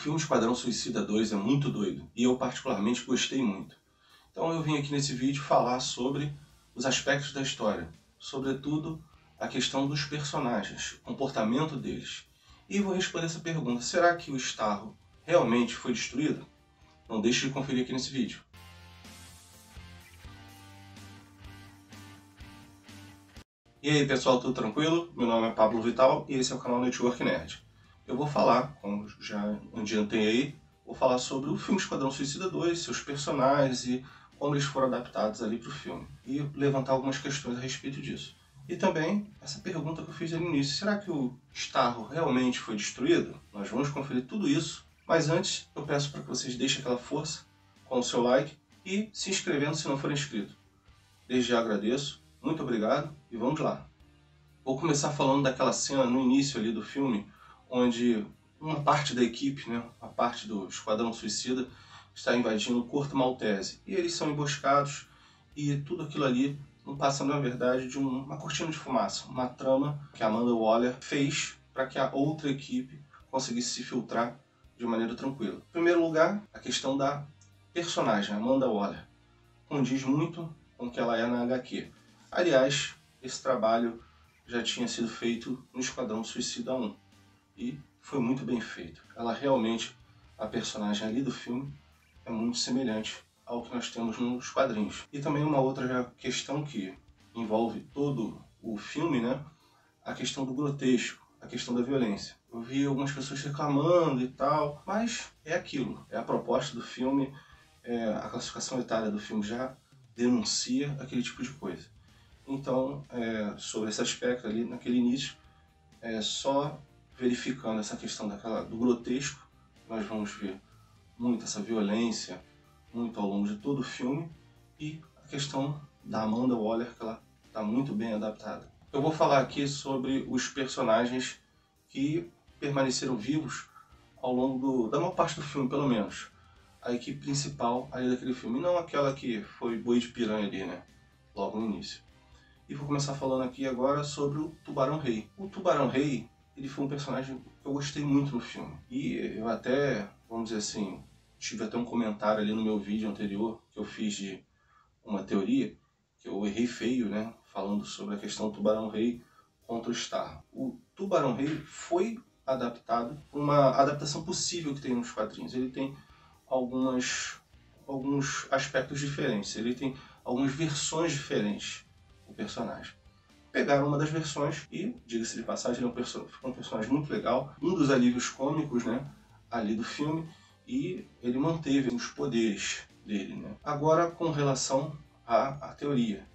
filme Esquadrão Suicida 2 é muito doido e eu particularmente gostei muito. Então eu vim aqui nesse vídeo falar sobre os aspectos da história, sobretudo a questão dos personagens, o comportamento deles. E vou responder essa pergunta: será que o Starro realmente foi destruído? Não deixe de conferir aqui nesse vídeo. E aí pessoal, tudo tranquilo? Meu nome é Pablo Vital e esse é o canal Network Nerd. Eu vou falar, como já adiantei aí, vou falar sobre o filme Esquadrão Suicida 2, seus personagens e como eles foram adaptados ali para o filme. E levantar algumas questões a respeito disso. E também essa pergunta que eu fiz ali no início: será que o Starro realmente foi destruído? Nós vamos conferir tudo isso, mas antes eu peço para que vocês deixem aquela força com o seu like e se inscrevendo se não for inscrito. Desde já agradeço, muito obrigado e vamos lá. Vou começar falando daquela cena no início ali do filme, onde uma parte da equipe, uma parte do Esquadrão Suicida, está invadindo o Corto Maltese. E eles são emboscados e tudo aquilo ali não passa, na verdade, de uma cortina de fumaça, uma trama que a Amanda Waller fez para que a outra equipe conseguisse se filtrar de maneira tranquila. Em primeiro lugar, a questão da personagem, Amanda Waller, condiz muito com o que ela é na HQ. Aliás, esse trabalho já tinha sido feito no Esquadrão Suicida 1 e foi muito bem feito. Ela realmente, a personagem ali do filme, é muito semelhante ao que nós temos nos quadrinhos. E também uma outra questão que envolve todo o filme, a questão do grotesco, a questão da violência. Eu vi algumas pessoas reclamando e tal, mas é aquilo, é a proposta do filme, a classificação etária do filme já denuncia aquele tipo de coisa. Então, sobre esse aspecto ali, naquele início, só verificando essa questão do grotesco, nós vamos ver muito essa violência, muito ao longo de todo o filme, e a questão da Amanda Waller, que ela está muito bem adaptada. Eu vou falar aqui sobre os personagens que permaneceram vivos ao longo da maior parte do filme, pelo menos. A equipe principal ali daquele filme, e não aquela que foi boi de piranha ali, logo no início. E vou começar falando aqui agora sobre o Tubarão Rei. O Tubarão Rei, ele foi um personagem que eu gostei muito no filme. E eu até, vamos dizer assim, tive até um comentário ali no meu vídeo anterior que eu fiz de uma teoria, que eu errei feio, falando sobre a questão do Tubarão Rei contra o Starro. O Tubarão Rei foi adaptado, uma adaptação possível que tem nos quadrinhos. Ele tem alguns aspectos diferentes, ele tem algumas versões diferentes. O personagem. Pegaram uma das versões e, diga-se de passagem, ele ficou um personagem muito legal, um dos alívios cômicos, ali do filme, e ele manteve os poderes dele, Agora, com relação à teoria,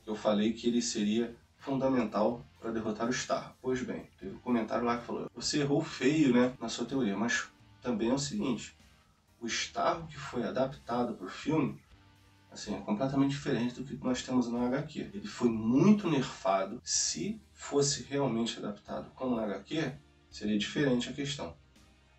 eu falei que ele seria fundamental para derrotar o Starro. Pois bem, teve um comentário lá que falou: você errou feio, na sua teoria, mas também é o seguinte: o Starro que foi adaptado para o filme, assim, é completamente diferente do que nós temos no HQ. Ele foi muito nerfado. Se fosse realmente adaptado como no HQ, seria diferente a questão.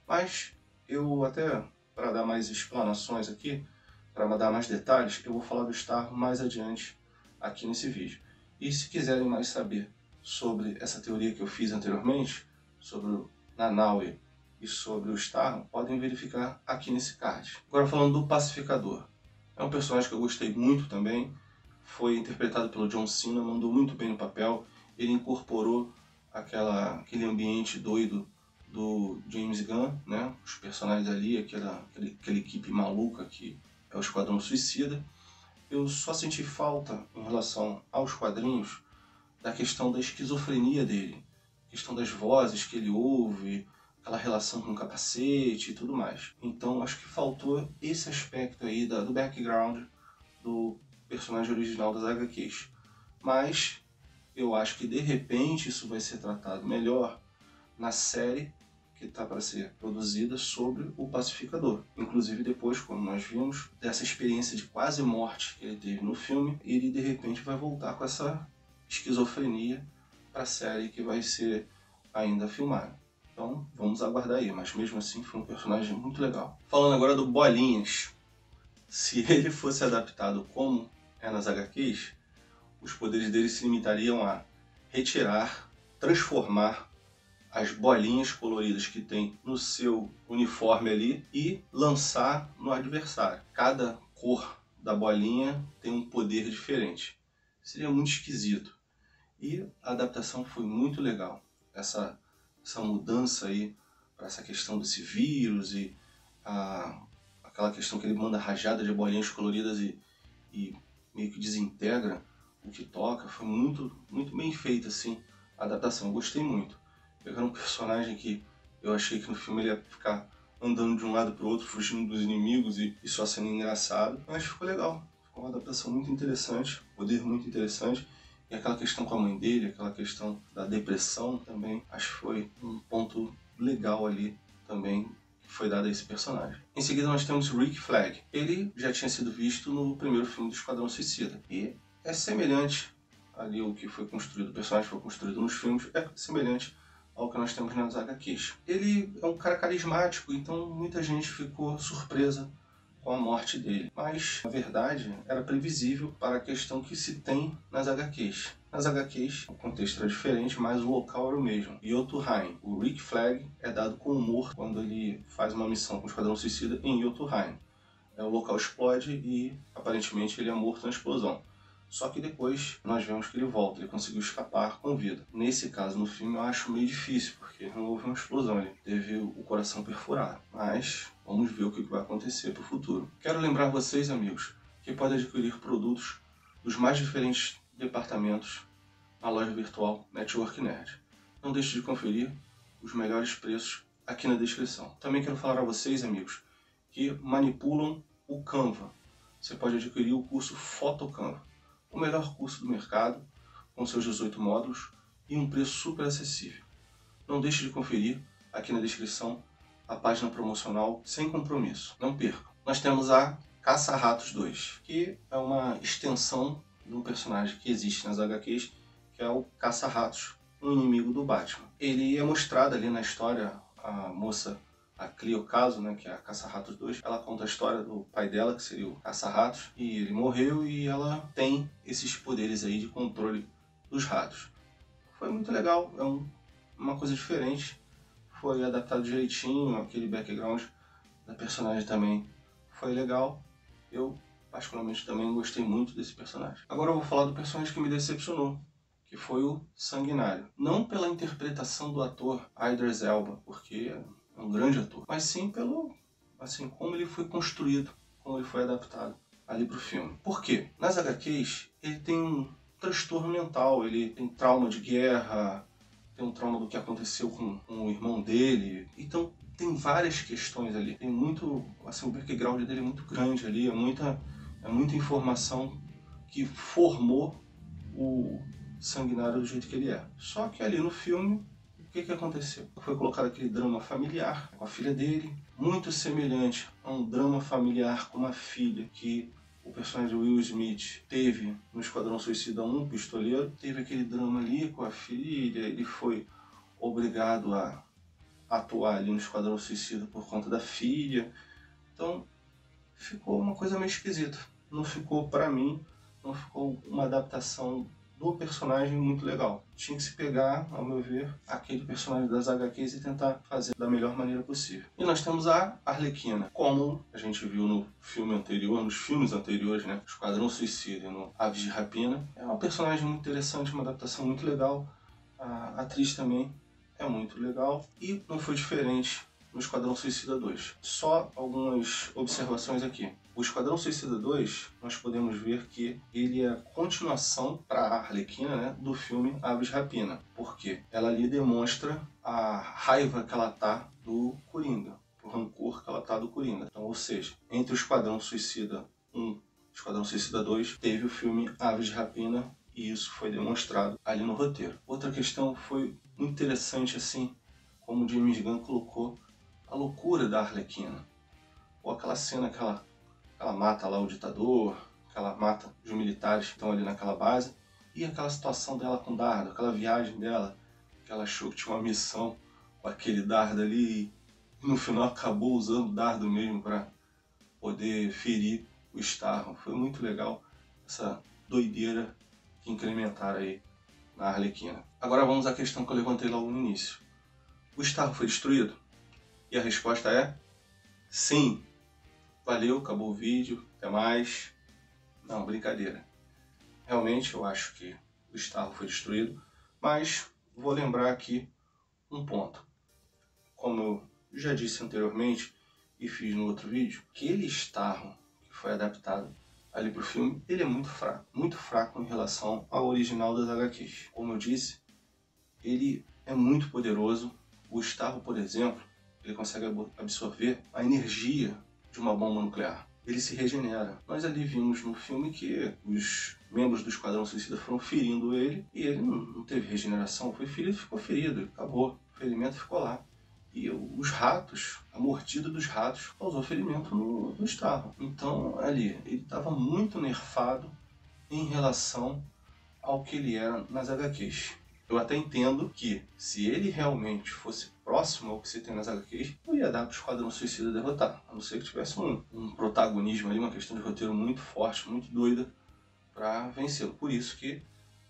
Mas eu até, para dar mais explanações aqui, para dar mais detalhes, eu vou falar do Starro mais adiante aqui nesse vídeo. E se quiserem mais saber sobre essa teoria que eu fiz anteriormente, sobre o Nanaue e sobre o Starro, podem verificar aqui nesse card. Agora falando do Pacificador. É um personagem que eu gostei muito também, foi interpretado pelo John Cena, mandou muito bem no papel, ele incorporou aquele ambiente doido do James Gunn, os personagens ali, aquela equipe maluca que é o Esquadrão Suicida. Eu só senti falta em relação aos quadrinhos da questão da esquizofrenia dele, questão das vozes que ele ouve, aquela relação com o capacete e tudo mais. Então acho que faltou esse aspecto aí do background do personagem original das HQs. Mas eu acho que de repente isso vai ser tratado melhor na série que está para ser produzida sobre o Pacificador. Inclusive depois, como nós vimos, dessa experiência de quase morte que ele teve no filme, ele de repente vai voltar com essa esquizofrenia para a série que vai ser ainda filmada. Então, vamos aguardar aí, mas mesmo assim foi um personagem muito legal. Falando agora do Bolinhas. Se ele fosse adaptado como é nas HQs, os poderes dele se limitariam a retirar, transformar as bolinhas coloridas que tem no seu uniforme ali e lançar no adversário. Cada cor da bolinha tem um poder diferente. Seria muito esquisito. E a adaptação foi muito legal. Essa mudança aí para essa questão desse vírus e aquela questão que ele manda rajada de bolinhas coloridas e meio que desintegra o que toca, foi muito bem feita assim, a adaptação. Eu gostei muito. Pegaram um personagem que eu achei que no filme ele ia ficar andando de um lado para o outro, fugindo dos inimigos e só sendo engraçado, mas ficou legal. Ficou uma adaptação muito interessante, poder muito interessante. E aquela questão com a mãe dele, aquela questão da depressão também, acho que foi um ponto legal ali também que foi dado a esse personagem. Em seguida nós temos Rick Flag. Ele já tinha sido visto no primeiro filme do Esquadrão Suicida. E é semelhante ali o que foi construído, o personagem que foi construído nos filmes, é semelhante ao que nós temos nas HQs. Ele é um cara carismático, então muita gente ficou surpresa com a morte dele. Mas, na verdade, era previsível para a questão que se tem nas HQs. Nas HQs, o contexto era diferente, mas o local era o mesmo. Jotunheim. O Rick Flag é dado como morto quando ele faz uma missão com o Esquadrão Suicida em Jotunheim. O local explode e, aparentemente, ele é morto na explosão. Só que depois nós vemos que ele volta, ele conseguiu escapar com vida. Nesse caso, no filme, eu acho meio difícil, porque não houve uma explosão, ele teve o coração perfurado. Mas vamos ver o que vai acontecer para o futuro. Quero lembrar vocês, amigos, que podem adquirir produtos dos mais diferentes departamentos na loja virtual Network Nerd. Não deixe de conferir os melhores preços aqui na descrição. Também quero falar a vocês, amigos, que manipulam o Canva. Você pode adquirir o curso Photocanva, o melhor curso do mercado, com seus 18 módulos e um preço super acessível. Não deixe de conferir aqui na descrição a página promocional sem compromisso. Não percam. Nós temos a Caça-Ratos 2, que é uma extensão de um personagem que existe nas HQs, que é o Caça-Ratos, um inimigo do Batman. Ele é mostrado ali na história, a moça, a Cleo Caso, né, que é a Caça-Ratos 2, ela conta a história do pai dela, que seria o Caça-Ratos, e ele morreu e ela tem esses poderes aí de controle dos ratos. Foi muito legal, é uma coisa diferente, foi adaptado direitinho, aquele background da personagem também foi legal. Eu, particularmente, também gostei muito desse personagem. Agora eu vou falar do personagem que me decepcionou, que foi o Sanguinário. Não pela interpretação do ator Idris Elba, porque é um grande ator, mas sim pelo, assim, como ele foi construído, como ele foi adaptado ali pro filme. Por quê? Nas HQs, ele tem um transtorno mental, ele tem trauma de guerra, tem um trauma do que aconteceu com o irmão dele, então tem várias questões ali, tem muito, assim, o background dele é muito grande ali, é muita informação que formou o Sanguinário do jeito que ele é. Só que ali no filme, o que aconteceu? Foi colocado aquele drama familiar com a filha dele, muito semelhante a um drama familiar com uma filha que o personagem Will Smith teve no Esquadrão Suicida 1, o Pistoleiro. Teve aquele drama ali com a filha, ele foi obrigado a atuar ali no Esquadrão Suicida por conta da filha. Então ficou uma coisa meio esquisita. Não ficou, pra mim, não ficou uma adaptação do personagem muito legal. Tinha que se pegar, ao meu ver, aquele personagem das HQs e tentar fazer da melhor maneira possível. E nós temos a Arlequina. Como a gente viu no filme anterior, nos filmes anteriores, né? Esquadrão Suicida e no Aves de Rapina. É uma personagem muito interessante, uma adaptação muito legal. A atriz também é muito legal. E não foi diferente no Esquadrão Suicida 2. Só algumas observações aqui. O Esquadrão Suicida 2, nós podemos ver que ele é a continuação para a Arlequina, né, do filme Aves de Rapina. Por quê? Ela ali demonstra a raiva que ela tá do Coringa, o rancor que ela tá do Coringa. Então, ou seja, entre o Esquadrão Suicida 1 e o Esquadrão Suicida 2, teve o filme Aves de Rapina e isso foi demonstrado ali no roteiro. Outra questão foi muito interessante, assim, como o James Gunn colocou a loucura da Arlequina. Ou aquela cena que ela mata lá o ditador, que ela mata os militares que estão ali naquela base, e aquela situação dela com o dardo, aquela viagem dela, que ela achou que tinha uma missão com aquele dardo ali, e no final acabou usando o dardo mesmo para poder ferir o Starro. Foi muito legal essa doideira que incrementaram aí na Arlequina. Agora vamos à questão que eu levantei logo no início. O Starro foi destruído? E a resposta é sim. Valeu, acabou o vídeo, até mais. Não, brincadeira. Realmente eu acho que o Starro foi destruído, mas vou lembrar aqui um ponto. Como eu já disse anteriormente e fiz no outro vídeo, aquele Starro que foi adaptado ali para o filme, ele é muito fraco em relação ao original das HQs. Como eu disse, ele é muito poderoso. O Starro, por exemplo, ele consegue absorver a energia de uma bomba nuclear. Ele se regenera. Nós ali vimos no filme que os membros do Esquadrão Suicida foram ferindo ele e ele não teve regeneração. Foi ferido, ficou ferido, acabou. O ferimento ficou lá. E os ratos, a mordida dos ratos causou ferimento no Starro. Então ali, ele estava muito nerfado em relação ao que ele era nas HQs. Eu até entendo que, se ele realmente fosse próximo ao que se tem nas HQs, eu ia dar para o Esquadrão Suicida derrotar. A não ser que tivesse um protagonismo ali, uma questão de roteiro muito forte, muito doida, para vencê-lo. Por isso que,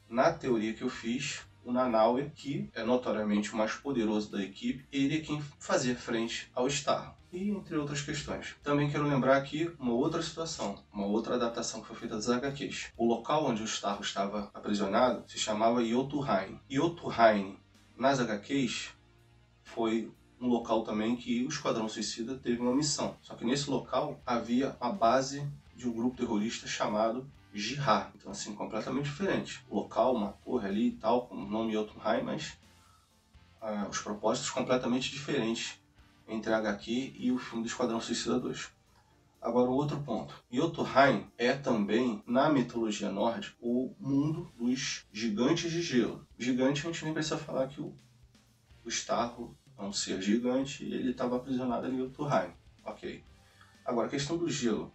na teoria que eu fiz, o Nanaue, que é notoriamente o mais poderoso da equipe, ele é quem fazia frente ao Starro. E entre outras questões. Também quero lembrar aqui uma outra situação, uma outra adaptação que foi feita das HQs. O local onde o Starro estava aprisionado se chamava Jotunheim. Jotunheim, nas HQs, foi um local também que o Esquadrão Suicida teve uma missão. Só que nesse local havia a base de um grupo terrorista chamado Jihad. Então assim, completamente diferente. O local, uma torre ali e tal, com o nome Jotunheim, mas os propósitos completamente diferentes entre a HQ e o filme do Esquadrão Suicida 2. Agora, o outro ponto. Jotunheim é também, na mitologia nórdica, o mundo dos gigantes de gelo. Gigante, a gente nem precisa falar que o Starro é um ser gigante e ele estava aprisionado em Jotunheim. Ok. Agora, a questão do gelo.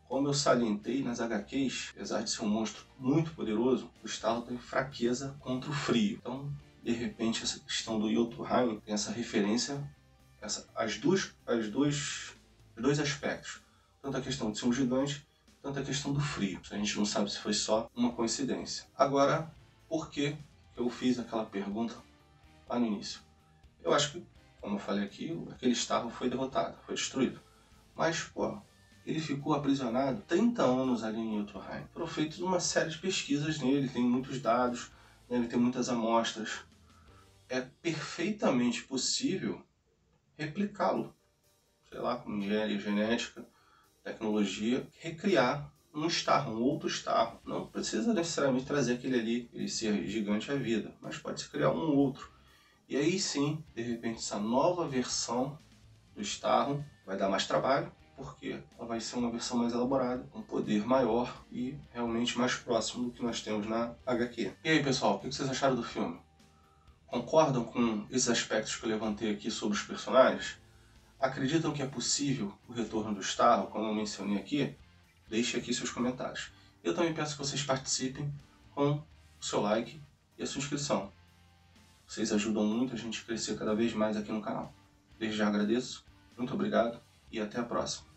Como eu salientei nas HQs, apesar de ser um monstro muito poderoso, o Starro tem fraqueza contra o frio. Então, de repente, essa questão do Jotunheim tem essa referência, os dois aspectos. Tanto a questão de ser um gigante, tanto a questão do frio. A gente não sabe se foi só uma coincidência. Agora, por que eu fiz aquela pergunta lá no início? Eu acho que, como eu falei aqui, aquele Starro foi derrotado, foi destruído. Mas, pô, ele ficou aprisionado 30 anos ali em Jotunheim. Foram feitas uma série de pesquisas nele, tem muitos dados, ele tem muitas amostras. É perfeitamente possível replicá-lo, sei lá, com engenharia genética, tecnologia, recriar um Starro, um outro Starro. Não precisa necessariamente trazer aquele ali, aquele ser gigante à vida, mas pode-se criar um outro. E aí sim, de repente, essa nova versão do Starro vai dar mais trabalho, porque ela vai ser uma versão mais elaborada, com poder maior e realmente mais próximo do que nós temos na HQ. E aí, pessoal, o que vocês acharam do filme? Concordam com esses aspectos que eu levantei aqui sobre os personagens? Acreditam que é possível o retorno do Starro, como eu mencionei aqui? Deixe aqui seus comentários. Eu também peço que vocês participem com o seu like e a sua inscrição. Vocês ajudam muito a gente a crescer cada vez mais aqui no canal. Desde já agradeço, muito obrigado e até a próxima.